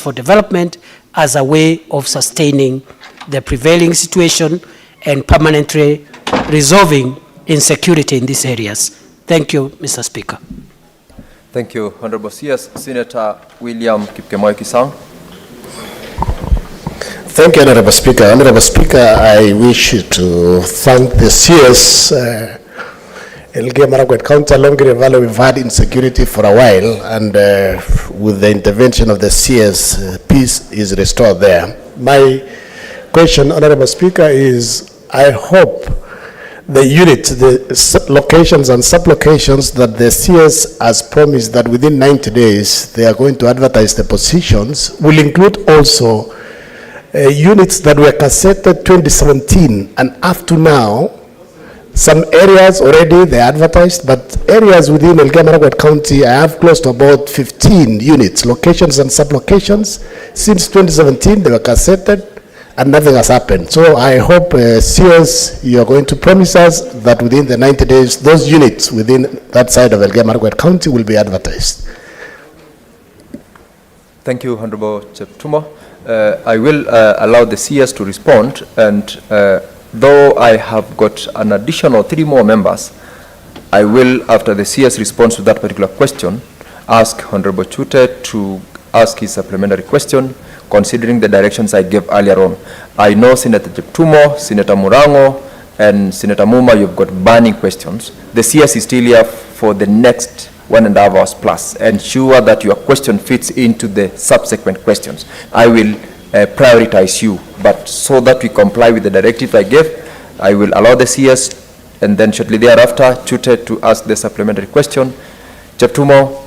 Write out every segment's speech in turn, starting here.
for development as a way of sustaining the prevailing situation and permanently resolving insecurity in these areas. Thank you, Mr. Speaker. Thank you, Honorable CS. Senator William Kipkemoi-Kisang. Thank you, Honorable Speaker. Honorable Speaker, I wish to thank the CS Elgeyo Marakwet County along the valley. We've had insecurity for a while, and with the intervention of the CS, peace is restored there. My question, Honorable Speaker, is I hope the unit, the locations and sub-locations that the CS has promised that within 90 days they are going to advertise the positions will include also units that were cassetted 2017 and up to now. Some areas already they advertised, but areas within Elgeyo Marakwet County, I have close to about 15 units, locations and sub-locations. Since 2017, they were cassetted and nothing has happened. So I hope, CS, you are going to promise us that within the 90 days, those units within that side of Elgeyo Marakwet County will be advertised. Thank you, Honorable Cheptumo. I will allow the CS to respond, and though I have got an additional 3 more members, I will, after the CS responds to that particular question, ask Honorable Chute to ask his supplementary question, considering the directions I gave earlier on. I know Senator Cheptumo, Senator Murango, and Senator Muma, you've got burning questions. The CS is still here for the next 1.5 hours plus. Ensure that your question fits into the subsequent questions. I will prioritize you, but so that we comply with the directive I gave, I will allow the CS and then shortly thereafter Chute to ask the supplementary question. Cheptumo,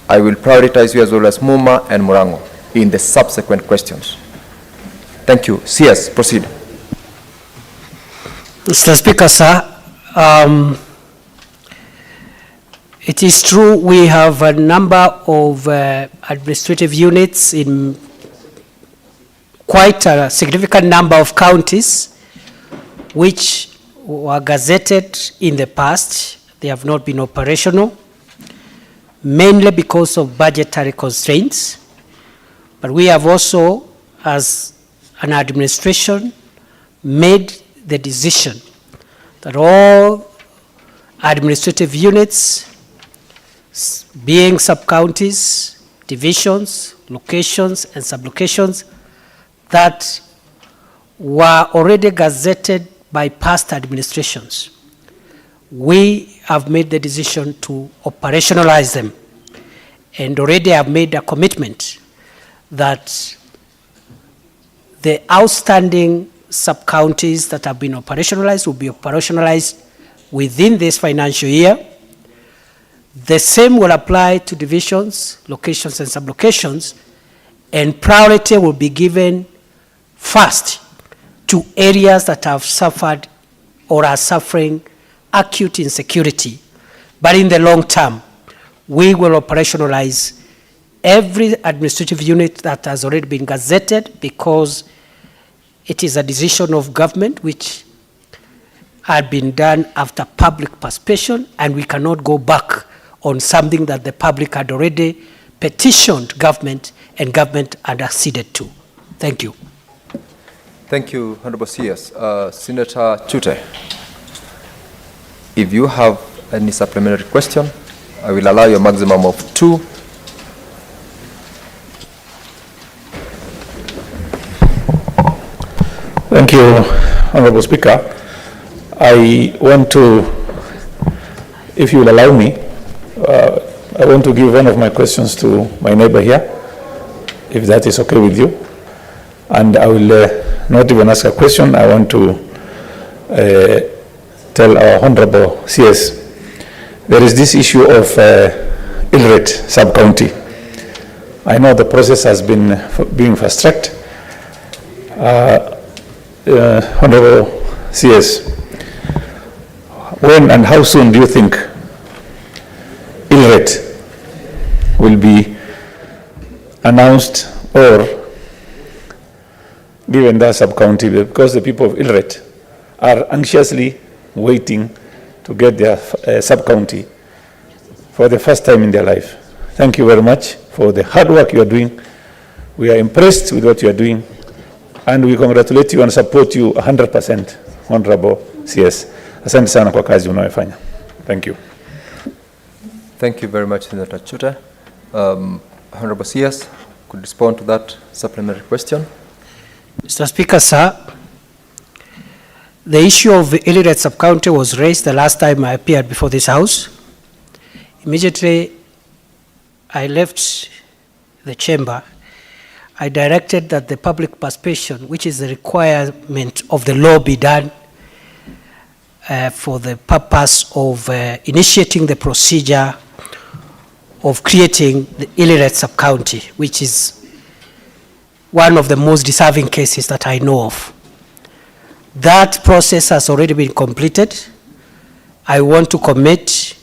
I will prioritize you as well as Muma and Murango in the subsequent questions. Thank you. CS, proceed. Mr. Speaker, sir, it is true we have a number of administrative units in quite a significant number of counties which were gazetted in the past. They have not been operational, mainly because of budgetary constraints. But we have also, as an administration, made the decision that all administrative units, being sub-counties, divisions, locations, and sub-locations that were already gazetted by past administrations, we have made the decision to operationalize them, and already have made a commitment that the outstanding sub-counties that have been operationalized will be operationalized within this financial year. The same will apply to divisions, locations, and sub-locations, and priority will be given first to areas that have suffered or are suffering acute insecurity. But in the long term, we will operationalize every administrative unit that has already been gazetted, because it is a decision of government which had been done after public participation, and we cannot go back on something that the public had already petitioned government and government had acceded to. Thank you. Thank you, Honorable CS. Senator Chute, if you have any supplementary question, I will allow you a maximum of 2. Thank you, Honorable Speaker. I want to, if you will allow me, I want to give one of my questions to my neighbor here, if that is okay with you. And I will not even ask a question. I want to tell our Honorable CS, there is this issue of Ilret sub-county. I know the process has been being fast-tracked. Honorable CS, when and how soon do you think Ilret will be announced or given that sub-county? Because the people of Ilret are anxiously waiting to get their sub-county for the first time in their life. Thank you very much for the hard work you are doing We are impressed with what you are doing, and we congratulate you and support you 100%, Honorable CS. Asante sana kwa kazi unayofanya. Thank you. Thank you very much, Senator Kithure. Honorable CS could respond to that supplementary question. Mr. Speaker, sir, the issue of the Eldoret sub-county was raised the last time I appeared before this House. Immediately, I left the chamber. I directed that the public participation, which is the requirement of the law, be done for the purpose of initiating the procedure of creating the Eldoret sub-county, which is one of the most deserving cases that I know of. That process has already been completed. I want to commit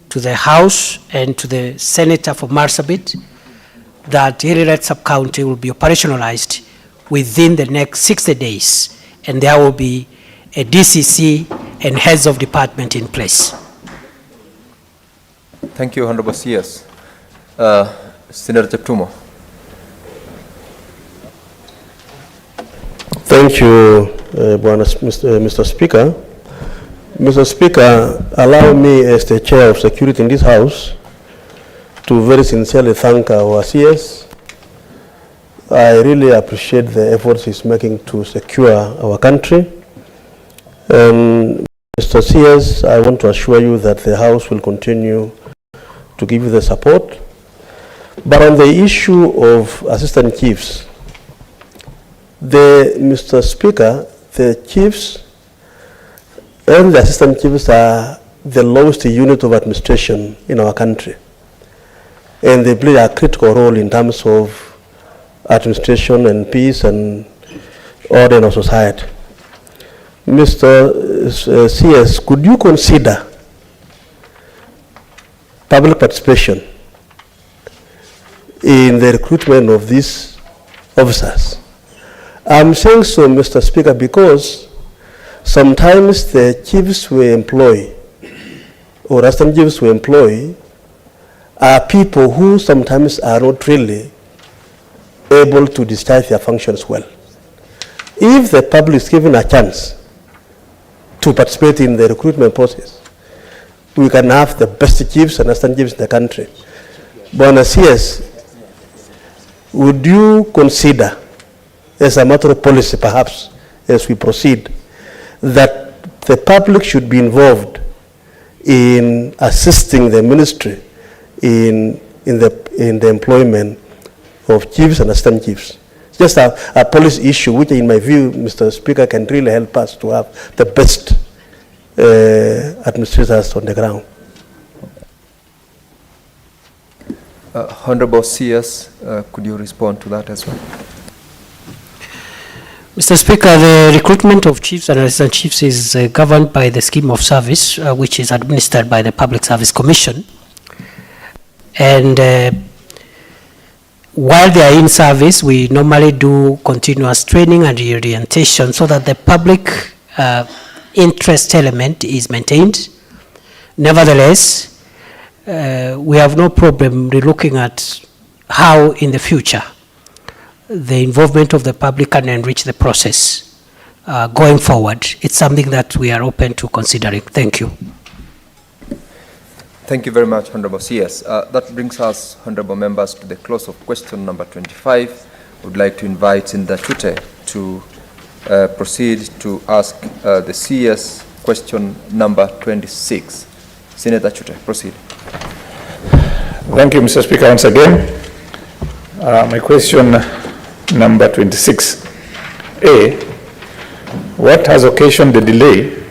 to the House and to the Senator for Marsabit that Eldoret sub-county will be operationalized within the next 60 days, and there will be a DCC and heads of department in place. Thank you, Honorable CS. Senator Cheptumo. Thank you, Mr. Speaker. Mr. Speaker, allow me as the Chair of Security in this House to very sincerely thank our CS. I really appreciate the efforts he's making to secure our country. Mr. CS, I want to assure you that the House will continue to give you the support. But on the issue of assistant chiefs, Mr. Speaker, the chiefs and the assistant chiefs are the lowest unit of administration in our country. And they play a critical role in terms of administration and peace and order in our society. Mr. CS, could you consider public participation in the recruitment of these officers? I'm saying so, Mr. Speaker, because sometimes the chiefs we employ, or assistant chiefs we employ, are people who sometimes are not really able to discharge their functions well. If the public is given a chance to participate in the recruitment process, we can have the best chiefs and assistant chiefs in the country. But CS, would you consider, as a matter of policy perhaps, as we proceed, that the public should be involved in assisting the ministry in the employment of chiefs and assistant chiefs? Just a policy issue which, in my view, Mr. Speaker, can really help us to have the best administrators on the ground. Honorable CS, could you respond to that as well? Mr. Speaker, the recruitment of chiefs and assistant chiefs is governed by the scheme of service, which is administered by the Public Service Commission. And while they are in service, we normally do continuous training and reorientation so that the public interest element is maintained. Nevertheless, we have no problem looking at how in the future the involvement of the public can enrich the process going forward. It's something that we are open to considering. Thank you. Thank you very much, Honorable CS. That brings us, Honorable Members, to the close of question number 25. I would like to invite Senator Kithure to proceed to ask the CS question number 26. Senator Kithure, proceed. Thank you, Mr. Speaker, once again. My question number 26. A, what has occasioned the delay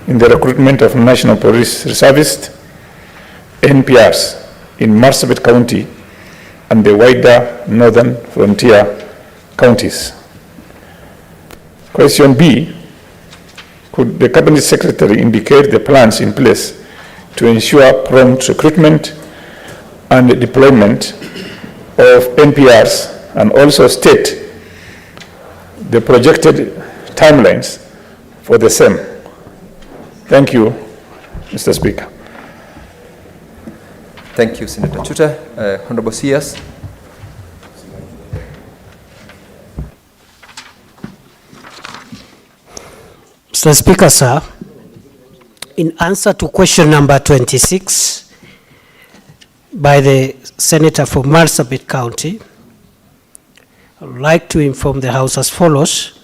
in the recruitment of National Police Reservists, NPRs, in Marsabit County and the wider northern frontier counties? Question B, could the Cabinet Secretary indicate the plans in place to ensure prompt recruitment and deployment of NPRs, and also state the projected timelines for the same? Thank you, Mr. Speaker. Thank you, Senator Kithure. Honorable CS. Mr. Speaker, sir, in answer to question number 26 by the Senator for Marsabit County, I would like to inform the House as follows,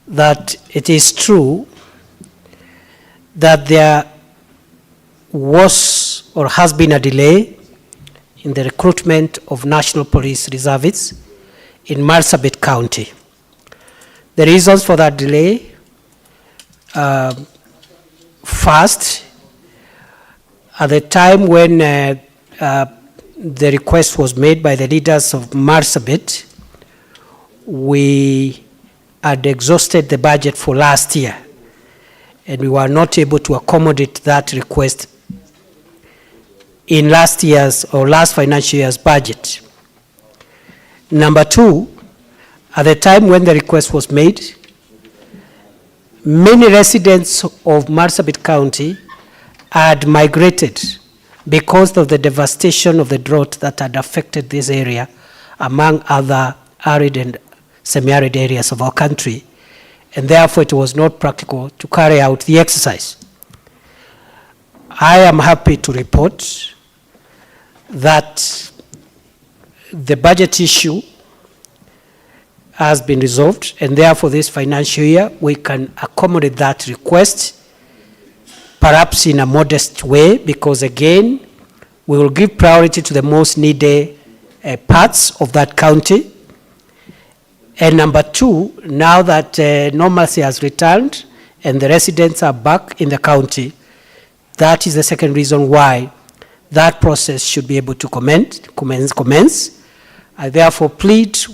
that it is true that there was or has been a delay in the recruitment of National Police Reservists in Marsabit County. The reasons for that delay, first, at the time when the request was made by the leaders of Marsabit, we had exhausted the budget for last year, and we were not able to accommodate that request in last year's or last financial year's budget. Number two, at the time when the request was made, many residents of Marsabit County had migrated because of the devastation of the drought that had affected this area, among other arid and semi-arid areas of our country, and therefore it was not practical to carry out the exercise. I am happy to report that the budget issue has been resolved, and therefore this financial year we can accommodate that request, perhaps in a modest way, because again, we will give priority to the most needed parts of that county. And number two, now that normalcy has returned and the residents are back in the county, that is the second reason why that process should be able to commence. I therefore plead